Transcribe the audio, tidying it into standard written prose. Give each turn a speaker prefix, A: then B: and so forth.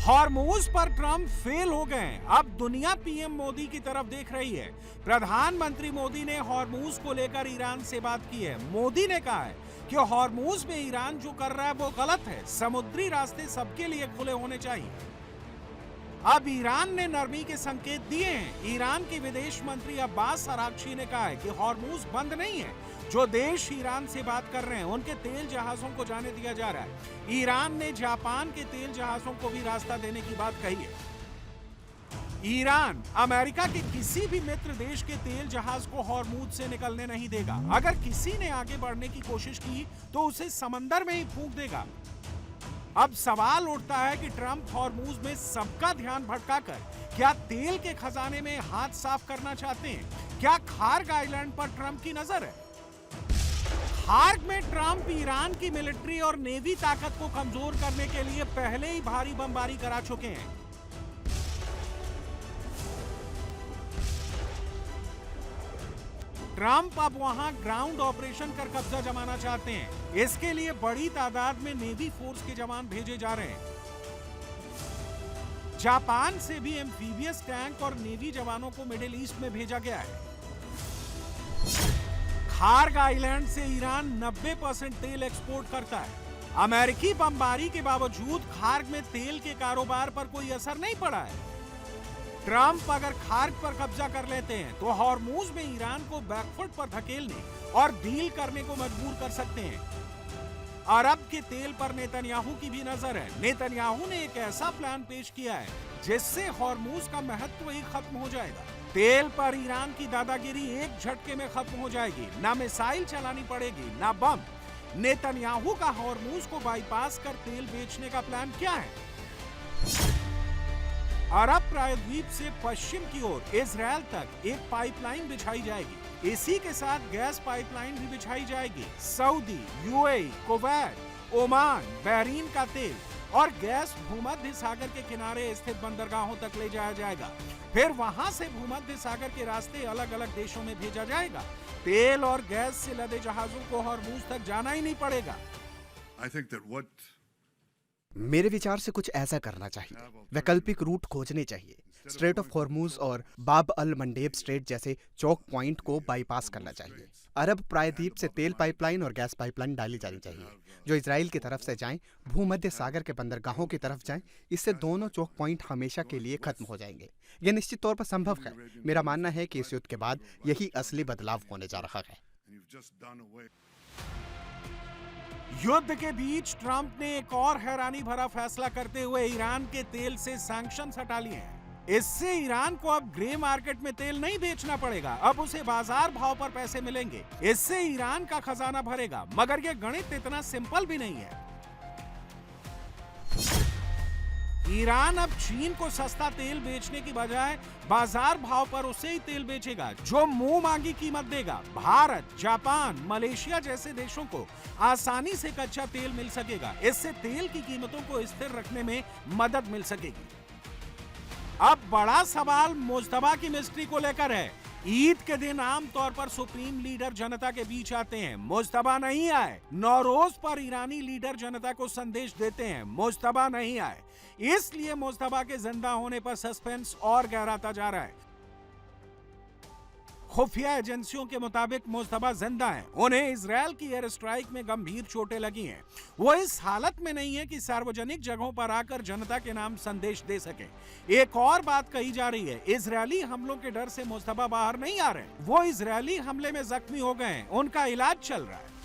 A: Hormuz पर Trump fail हो गए। अब दुनिया पीएम मोदी की तरफ देख रही है। प्रधानमंत्री मोदी ने हॉर्मूज को लेकर ईरान से बात की है। मोदी ने कहा है कि हॉर्मूज में ईरान जो कर रहा है वो गलत है। समुद्री रास्ते सबके लिए खुले होने चाहिए। अब ईरान ने नरमी के संकेत दिए हैं। ईरान के विदेश मंत्री अब्बास अरागची ने कहा है कि हॉर्मूज बंद नहीं है। जो देश ईरान से बात कर रहे हैं उनके तेल जहाजों को जाने दिया जा रहा है। ईरान ने जापान के तेल जहाजों को भी रास्ता देने की बात कही है। ईरान अमेरिका के किसी भी मित्र देश के तेल जहाज को हॉर्मूज से निकलने नहीं देगा। अगर किसी ने आगे बढ़ने की कोशिश की तो उसे समंदर में ही फूंक देगा। अब सवाल उठता है कि ट्रंप हॉर्मूज में सबका ध्यान भटकाकर क्या तेल के खजाने में हाथ साफ करना चाहते हैं? क्या खार्ग आइलैंड पर ट्रंप की नजर है? खार्ग में ट्रंप ईरान की मिलिट्री और नेवी ताकत को कमजोर करने के लिए पहले ही भारी बमबारी करा चुके हैं। ट्रंप अब वहां ग्राउंड ऑपरेशन कर कब्जा जमाना चाहते हैं। इसके लिए बड़ी तादाद में नेवी फोर्स के जवान भेजे जा रहे हैं। जापान से भी एम्फीबियस टैंक और नेवी जवानों को मिडिल ईस्ट में भेजा गया है। खार्ग आइलैंड से ईरान 90% तेल एक्सपोर्ट करता है। अमेरिकी बमबारी के बावजूद खार्ग में तेल के कारोबार पर कोई असर नहीं पड़ा है। ट्रंप अगर खार्ग पर कब्जा कर लेते हैं तो हॉर्मूज में ईरान को बैकफुट पर धकेलने और डील करने को मजबूर कर सकते हैं। अरब के तेल पर नेतन्याहू की भी नजर है। नेतन्याहू ने एक ऐसा प्लान पेश किया है जिससे हॉर्मूज का महत्व ही खत्म हो जाएगा। तेल पर ईरान की दादागिरी एक झटके में खत्म हो जाएगी। ना मिसाइल चलानी पड़ेगी, ना बम। नेतन्याहू का हॉर्मूज को बाईपास कर तेल बेचने का प्लान क्या है? अरब प्रायद्वीप से पश्चिम की ओर इजराइल तक एक पाइपलाइन बिछाई जाएगी। इसी के साथ गैस पाइपलाइन भी बिछाई जाएगी। Saudi, UAE, Kuwait, Oman, Bahrain का तेल और गैस भूमध्य सागर के किनारे स्थित बंदरगाहों तक ले जाया जाएगा। फिर वहां से भूमध्य सागर के रास्ते अलग अलग देशों में भेजा जाएगा। तेल और गैस से लदे जहाजों को हॉर्मूज तक जाना ही नहीं पड़ेगा।
B: मेरे विचार से कुछ ऐसा करना चाहिए। वैकल्पिक रूट खोजने चाहिए। स्ट्रेट ऑफ हॉर्मूज और बाब अल मंडेब स्ट्रेट जैसे चौक पॉइंट को बाईपास करना चाहिए। अरब प्रायद्वीप से तेल पाइपलाइन और गैस पाइपलाइन डाली जानी चाहिए जो इजराइल की तरफ से जाएं, भूमध्य सागर के बंदरगाहों की तरफ जाएं। इससे दोनों चौक पॉइंट हमेशा के लिए खत्म हो जाएंगे। यह निश्चित तौर पर संभव है। मेरा मानना है कि इस युद्ध के बाद यही असली बदलाव होने जा रहा है।
A: युद्ध के बीच ट्रंप ने एक और हैरानी भरा फैसला करते हुए ईरान के तेल से सैंक्शंस हटा लिए हैं। इससे ईरान को अब ग्रे मार्केट में तेल नहीं बेचना पड़ेगा। अब उसे बाजार भाव पर पैसे मिलेंगे। इससे ईरान का खजाना भरेगा। मगर यह गणित इतना सिंपल भी नहीं है। ईरान अब चीन को सस्ता तेल बेचने की बजाय बाजार भाव पर उसे ही तेल बेचेगा जो मुंह मांगी कीमत देगा। भारत, जापान, मलेशिया जैसे देशों को आसानी से कच्चा तेल मिल सकेगा। इससे तेल की कीमतों को स्थिर रखने में मदद मिल सकेगी। अब बड़ा सवाल मुज्तबा की मिस्ट्री को लेकर है। ईद के दिन आमतौर पर सुप्रीम लीडर जनता के बीच आते हैं। मुज्तबा नहीं आए। नौरोज पर ईरानी लीडर जनता को संदेश देते हैं। मुज्तबा नहीं आए। इसलिए मुज्तबा के जिंदा होने पर सस्पेंस और गहराता जा रहा है। खुफिया एजेंसियों के मुताबिक मुज्तबा जिंदा हैं। उन्हें इजराइल की एयर स्ट्राइक में गंभीर चोटें लगी हैं। वो इस हालत में नहीं है कि सार्वजनिक जगहों पर आकर जनता के नाम संदेश दे सके। एक और बात कही जा रही है, इजरायली हमलों के डर से मुज्तबा बाहर नहीं आ रहे। वो इजरायली हमले में जख्मी हो गए हैं। उनका इलाज चल रहा है।